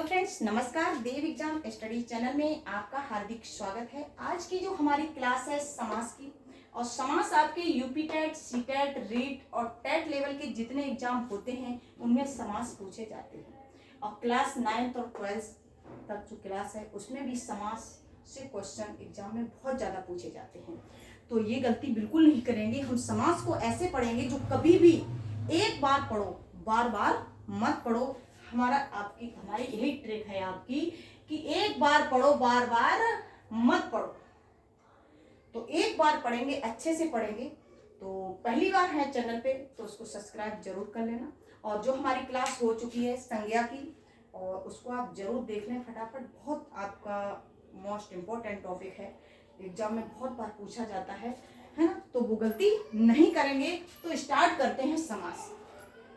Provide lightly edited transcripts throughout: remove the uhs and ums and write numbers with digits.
Hello friends, नमस्कार। देव exam study channel में आपका हार्दिक स्वागत है। आज की जो हमारी क्लास है समास की, और समास आपके UP TET, C TET, REET और टेट लेवल के जितने एग्जाम होते हैं उनमें समास पूछे जाते हैं। और क्लास 9th और 12th तक जो क्लास है उसमें भी समास से क्वेश्चन एग्जाम में बहुत ज़्यादा पूछे जाते हैं। तो ये गलती बिल्कुल नहीं करेंगे। हम समास को ऐसे पढ़ेंगे जो कभी भी एक बार पढ़ो, बार बार मत पढ़ो। हमारी यही ट्रिक है आपकी कि एक बार पढ़ो, बार बार मत पढ़ो। तो एक बार पढ़ेंगे, अच्छे से पढ़ेंगे। तो पहली बार है चैनल पे तो उसको सब्सक्राइब जरूर कर लेना। और जो हमारी क्लास हो चुकी है संज्ञा की, और उसको आप जरूर देख लें फटाफट। बहुत आपका मोस्ट इम्पोर्टेंट टॉपिक है, एग्जाम में बहुत बार पूछा जाता है ना। तो वो गलती नहीं करेंगे। तो स्टार्ट करते हैं समास।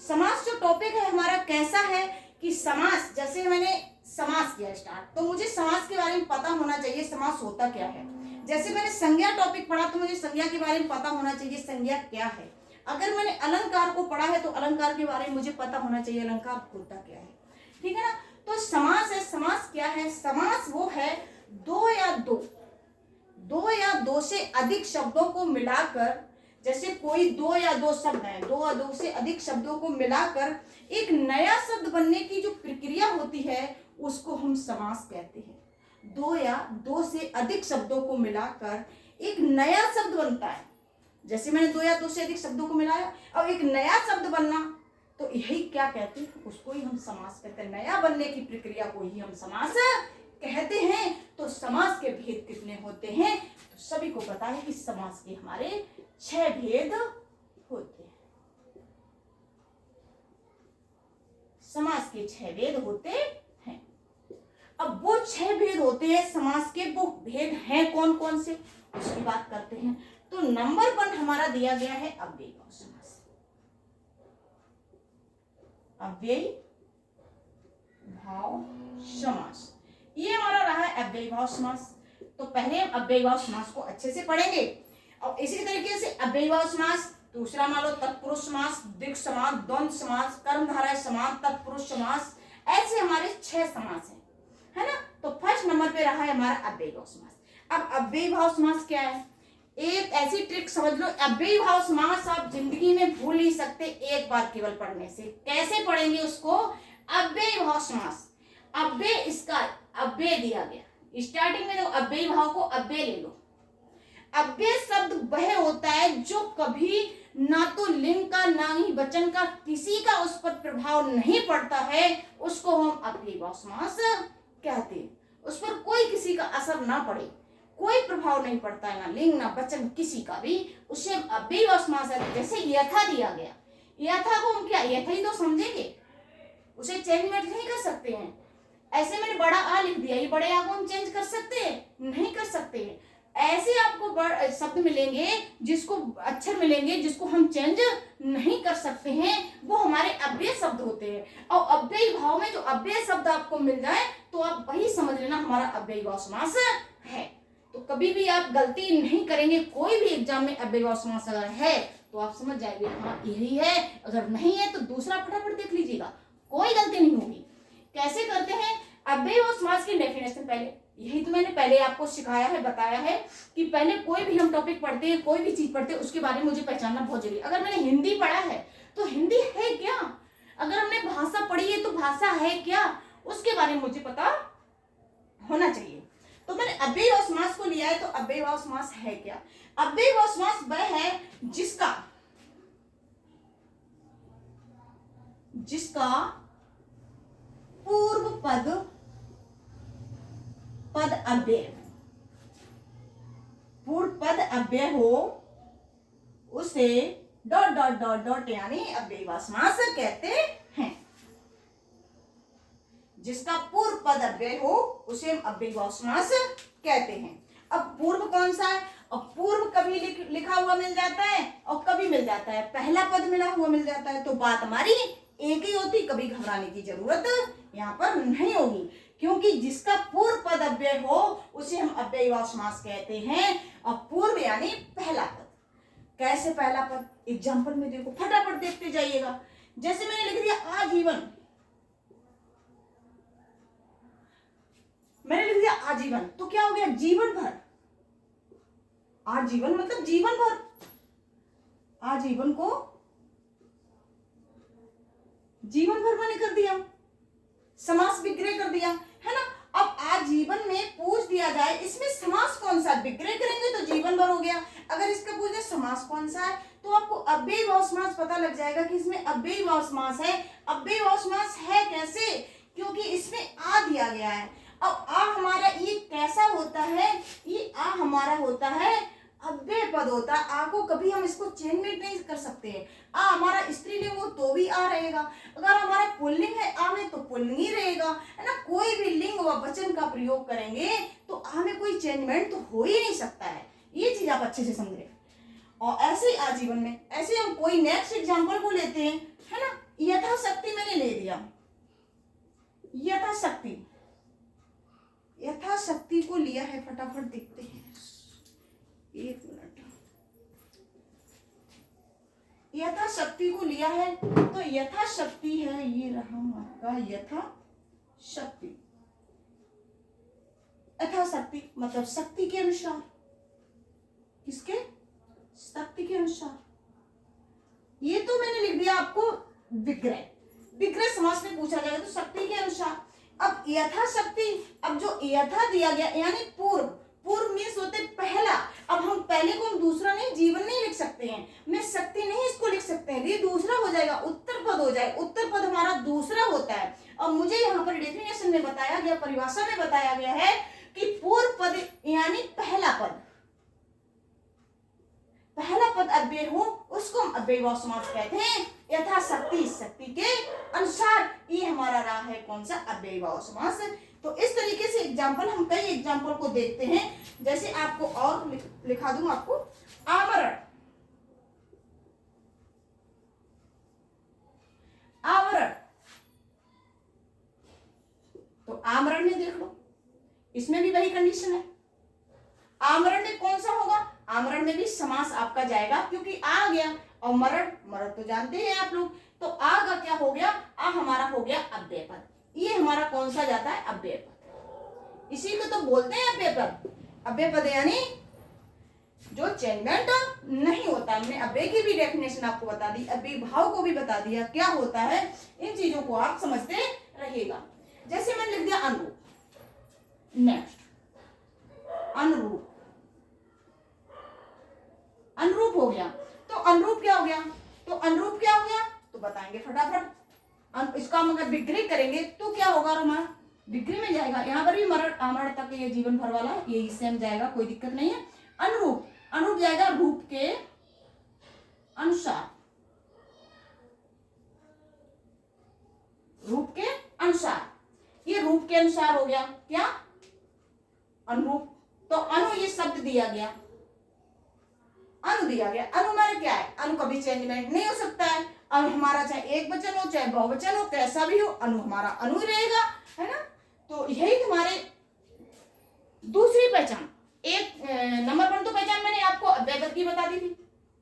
समास जो टॉपिक है हमारा कैसा है कि समास, जैसे मैंने समास किया स्टार्ट, तो मुझे समास के बारे में पता होना चाहिए समास होता क्या है। जैसे मैंने संज्ञा टॉपिक पढ़ा तो मुझे संज्ञा के बारे में पता होना चाहिए संज्ञा क्या है। अगर मैंने अलंकार को पढ़ा है तो अलंकार के बारे में मुझे पता होना चाहिए अलंकार होता क्या है। ठीक है ना। तो समास है, समास क्या है? समास वो है दो या दो से अधिक शब्दों को मिलाकर, जैसे कोई दो या दो शब्द हैं, दो या दो से अधिक शब्दों को मिलाकर एक नया शब्द बनने की जो प्रक्रिया होती है उसको हम समास कहते हैं। दो या दो से अधिक शब्दों को मिलाकर एक नया शब्द बनता है। जैसे मैंने दो या दो से अधिक शब्दों को मिलाया और एक नया शब्द बनना, तो यही क्या कहते हैं, उसको ही हम समास कहते हैं। नया बनने की प्रक्रिया को ही हम समास कहते हैं। तो समास के भेद कितने होते हैं? तो सभी को पता है कि समास के हमारे 6 भेद होते हैं। समास के 6 भेद होते हैं। अब वो 6 भेद होते हैं समास के, वो भेद हैं कौन कौन से, उसकी बात करते हैं। तो नंबर 1 हमारा दिया गया है अव्ययी भाव समास। अव्ययी भाव समास, ये हमारा रहा है अव्ययी भाव समास। तो पहले हम अव्ययी भाव समास को अच्छे से पढ़ेंगे। और इसी तरीके से अव्ययी भाव समास, दूसरा मान लो तत्पुरुष समास, द्विग समास, द्वंद्व समास, कर्मधारय समास, तत्पुरुष समास। ऐसे हमारे 6 समास हैं, है ना। तो फर्स्ट नंबर पे रहा है हमारा अव्ययी भाव समास। अब अव्ययी भाव समास क्या है? एक ऐसी ट्रिक समझ लो, अव्ययी भाव समास आप जिंदगी में भूल नहीं सकते एक बार केवल पढ़ने से। कैसे पढ़ेंगे उसको? अव्ययी भाव समास, अव्यय, इसका अव्यय दिया गया स्टार्टिंग में, तो अव्ययी भाव को अव्यय ले लो। अव्यय शब्द वह होता है जो कभी ना तो लिंग का ना ही वचन का किसी का उस पर प्रभाव नहीं पड़ता है, उसको हम अव्ययी भाव समास कहते हैं। उस पर कोई किसी का असर ना पड़े, कोई प्रभाव नहीं पड़ता है, ना लिंग ना वचन किसी का भी, उसे अव्ययी भाव समास है। जैसे यथा दिया गया, यथा को हम क्या यथा ही तो समझेंगे, उसे चेंज मेट नहीं कर सकते हैं। ऐसे मैंने बड़ा आ लिख दिया, ये बड़े आ को हम चेंज कर सकते हैं? नहीं कर सकते हैं। ऐसे आपको शब्द मिलेंगे, जिसको अक्षर मिलेंगे जिसको हम चेंज नहीं कर सकते हैं, वो हमारे अव्यय शब्द होते हैं। और अव्ययी भाव में जो अव्यय शब्द आपको मिल जाए तो आप वही समझ लेना हमारा अव्ययी भाव समास है। तो कभी भी आप गलती नहीं करेंगे। कोई भी एग्जाम में अव्ययी भाव समास अगर है तो आप समझ जाएंगे हाँ यही है। अगर नहीं है तो दूसरा फटाफट देख लीजिएगा, कोई गलती नहीं होगी। कैसे करते हैं अव्ययी भाव समास की डेफिनेशन? पहले यही तो मैंने पहले आपको सिखाया है, बताया है कि पहले कोई भी हम टॉपिक पढ़ते हैं, कोई भी चीज पढ़ते हैं, उसके बारे में मुझे पहचानना बहुत जरूरी है। अगर मैंने हिंदी पढ़ा है तो हिंदी है क्या, अगर हमने भाषा पढ़ी है तो भाषा है क्या, उसके बारे में मुझे पता होना चाहिए। तो मैंने अव्ययी भाव समास को लिया है। तो अव्ययी भाव समास है क्या? अव्ययी भाव समास वह है जिसका पूर्व पद अव्यय, पूर्व पद अव्यय हो, उसे डॉट डॉट डॉट डॉट यानी अव्ययी भाव समास कहते हैं। जिसका पूर्व पद अव्यय हो उसे हम अव्ययी भाव समास कहते हैं। अब पूर्व कौन सा है? और पूर्व कभी लिखा हुआ मिल जाता है और कभी मिल जाता है पहला पद मिला हुआ मिल जाता है। तो बात हमारी एक ही होती, कभी घबराने की जरूरत यहाँ पर नहीं होगी, क्योंकि जिसका पूर्व पद अव्यय हो उसे हम अव्ययी भाव समास कहते हैं। और पूर्व यानी पहला पद। कैसे पहला पद? एग्जाम्पल में देखो, फटाफट देखते जाइएगा। जैसे मैंने लिख दिया आजीवन, आजीवन, तो क्या हो गया जीवन भर। आजीवन मतलब जीवन भर, आजीवन को जीवन भर मैंने कर दिया, समास विग्रह कर दिया, है ना। अब आजीवन में पूछ दिया जाए इसमें समास कौन सा, विग्रह करेंगे तो जीवन भर हो गया। अगर इसका पूछ दे समास कौन सा है तो आपको अव्ययीभाव समास पता लग जाएगा कि इसमें अव्ययीभाव समास है। अव्ययीभाव समास है कैसे, क्योंकि इसमें आ दिया गया है। अब आ हमारा ये कैसा होता है, ये आ हमारा होता है अव्यय पद होता है। आ को कभी हम इसको चेंजमेंट नहीं कर सकते हैं। आ हमारा स्त्रीलिंग हो तो भी आ रहेगा, अगर हमारा पुल्लिंग है आ में तो पुल्लिंग ही रहेगा, है ना। कोई भी लिंग व वचन का प्रयोग करेंगे तो आ में कोई चेंजमेंट तो हो ही नहीं सकता है। ये चीज आप अच्छे से समझे। और ऐसे ही आजीवन में, ऐसे हम कोई नेक्स्ट एग्जाम्पल को लेते हैं, है ना। यथाशक्ति मैंने ले दिया, यथाशक्ति, यथाशक्ति को लिया है, फटाफट देखते हैं, एक मिनट। यथाशक्ति को लिया है तो यथाशक्ति है, ये रहा आपका यथाशक्ति। यथाशक्ति मतलब शक्ति के अनुसार, किसके, शक्ति के अनुसार। ये तो मैंने लिख दिया आपको विग्रह, विग्रह समास में पूछा जाएगा तो शक्ति के अनुसार। अब यथाशक्ति, अब जो यथा दिया गया यानी पूर्व, पूर्व मीन्स होते पहला। अब हम पहले को हम दूसरा नहीं, जीवन नहीं लिख सकते हैं, मैं शक्ति नहीं इसको लिख सकते हैं, ये दूसरा हो जाएगा, उत्तर पद हो जाएगा। उत्तर पद हमारा दूसरा होता है। और मुझे यहाँ पर डेफिनेशन में बताया गया, परिभाषा में बताया गया है कि पूर्व पद यानी पहला पद, पहला पद अव्यय हो उसको हम अव्ययीभाव समास कहते हैं। यथाशक्ति, शक्ति के अनुसार, ये हमारा रहा है कौन सा, अव्ययीभाव समास। तो इस तरीके से एग्जाम्पल, हम कई एग्जाम्पल को देखते हैं। जैसे आपको और लिखा दूं आपको, आवरण, आवरण, तो आमरण में देख लो, इसमें भी वही कंडीशन है। आमरण में कौन सा होगा, आमरण में भी समास आपका जाएगा क्योंकि आ गया। और मरण, मरण तो जानते हैं आप लोग, तो आ का क्या हो गया, आ हमारा हो गया अव्यय पद। ये हमारा कौन सा जाता है, अव्यय पद। इसी को तो बोलते हैं अव्यय पद। अव्यय पद यानी जो चेंजमेंट नहीं होता। हमने अव्यय की भी डेफिनेशन आपको बता दी, अव्यय भाव को भी बता दिया क्या होता है। इन चीजों को आप समझते रहिएगा। जैसे मैंने लिख दिया अनुरूप, नेक्स्ट अनुरूप, अनुरूप हो गया। तो अनुरूप क्या हो गया, तो अनुरूप क्या हो गया तो बताएंगे फटाफट। इसका हम अगर विग्रह करेंगे तो क्या होगा, हमारा विग्रह में जाएगा। यहाँ पर भी मरण आमरण तक ये जीवन भर वाला ये सेम जाएगा, कोई दिक्कत नहीं है। अनुरूप, अनुरूप जाएगा रूप के अनुसार, रूप के अनुसार। ये रूप के अनुसार हो गया क्या, अनुरूप। तो अनु ये शब्द दिया गया, अनु दिया गया। अनु हमारा क्या है, अनु कभी चेंजमेंट नहीं हो सकता है। अनु हमारा चाहे एक वचन हो चाहे बहुवचन हो, कैसा भी हो, अनु हमारा अनु रहेगा, है ना। तो यही तुम्हारे दूसरी पहचान। एक नंबर 1 तो पहचान मैंने आपको अव्यय पद की बता दी थी,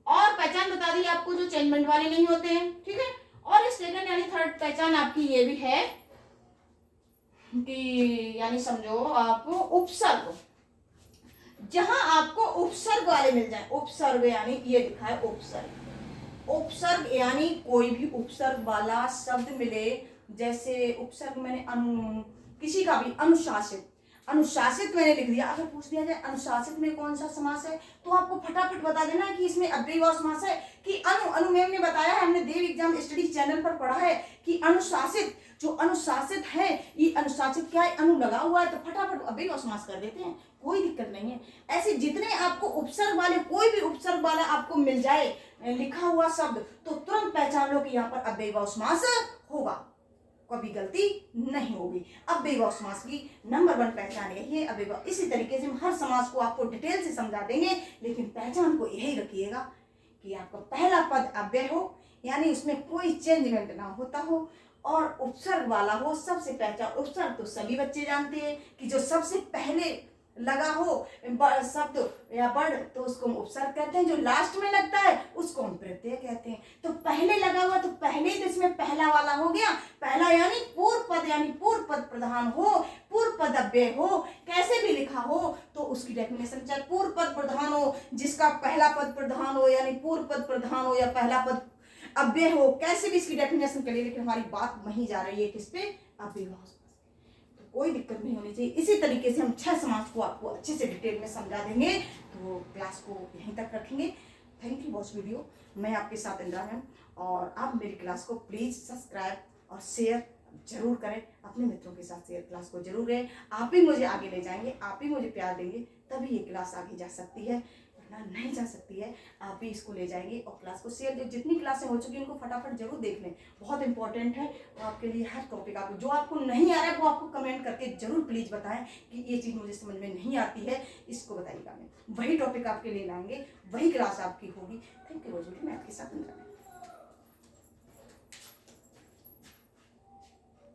और पहचान बता दी आपको जो चेंजमेंट वाले नहीं होते हैं, ठीक है। और सेकंड यानी थर्ड पहचान आपकी ये भी है कि यानी समझो आप उपसर्ग, जहां आपको उपसर्ग वाले मिल जाए। उपसर्ग यानी ये लिखा है उपसर्ग, उपसर्ग यानी कोई भी उपसर्ग वाला शब्द मिले। जैसे उपसर्ग मैंने किसी का भी, अनुशासित, अनुशासित मैंने लिख दिया। अगर पूछ दिया जाए अनुशासित में कौन सा समास है तो आपको फटाफट बता देना है कि इसमें अव्ययीभाव समास है कि अनु मैम ने बताया है, हमने देव एग्जाम स्टडी चैनल पर पढ़ा है कि अनुशासित, जो अनुशासित है ये अनुशासित क्या है, अनु लगा हुआ है तो फटाफट अव्ययीभाव समास कर देते हैं, कोई दिक्कत नहीं है। ऐसे जितने आपको उपसर्ग वाले, कोई भी उपसर्ग वाला आपको मिल जाए लिखा हुआ शब्द, तो तुरंत पहचान लो कि यहाँ पर अव्ययीभाव समास होगा, कभी गलती नहीं होगी। अव्ययीभाव समास की नंबर 1 पहचान यही है, अव्ययीभाव। इसी तरीके से हम हर समास को आपको डिटेल से समझा देंगे, लेकिन पहचान को यही रखिएगा कि आपका पहला पद अव्यय हो, यानी उसमें कोई चेंजमेंट ना होता हो, और उपसर्ग वाला हो। सबसे पहचान, उपसर्ग तो सभी बच्चे जानते हैं कि जो सबसे पहले लगा हो शब्द या वर्ड तो उसको हम उपसर्ग कहते हैं, जो लास्ट में लगता है उसको हम प्रत्यय कहते हैं। तो पहले लगा हुआ तो पहले तो इसमें पहला वाला हो गया, पहला यानी पूर्व पद, यानी पूर्व पद प्रधान हो, पूर्व पद अव्यय हो, कैसे भी लिखा हो तो उसकी डेफिनेशन, चाहे पूर्व पद प्रधान हो, जिसका पहला पद प्रधान हो यानी पूर्व पद प्रधान हो या पहला पद अव्यय हो, कैसे भी इसकी डेफिनेशन करिए, लेकिन हमारी बात वहीं जा रही है किस पे, अव्ययभाव समास। तो कोई दिक्कत नहीं होनी चाहिए। इसी तरीके से हम 6 समास को आपको अच्छे से डिटेल में समझा देंगे। तो क्लास को यहीं तक रखेंगे। Thank you watch video. मैं आपके साथ इंदिरा मैम, और आप मेरी क्लास को प्लीज़ सब्सक्राइब और शेयर जरूर करें, अपने मित्रों के साथ शेयर क्लास को जरूर करें। आप ही मुझे आगे ले जाएंगे, आप ही मुझे प्यार देंगे, तभी ये क्लास आगे जा सकती है, वरना नहीं जा सकती है। आप ही इसको ले जाएंगे और क्लास को शेयर, जो जितनी क्लासें हो चुकी हैं उनको फटाफट जरूर देख लें, बहुत इंपॉर्टेंट है। तो आपके लिए हर टॉपिक, आपको जो आपको नहीं आ रहा है वो आपको कमेंट करके जरूर प्लीज़ बताएं कि ये चीज़ मुझे समझ में नहीं आती है, इसको बताइएगा। मैं वही टॉपिक आपके लिए लाएंगे, वही क्लास आपकी होगी। थैंक यू, मैं आपके साथ।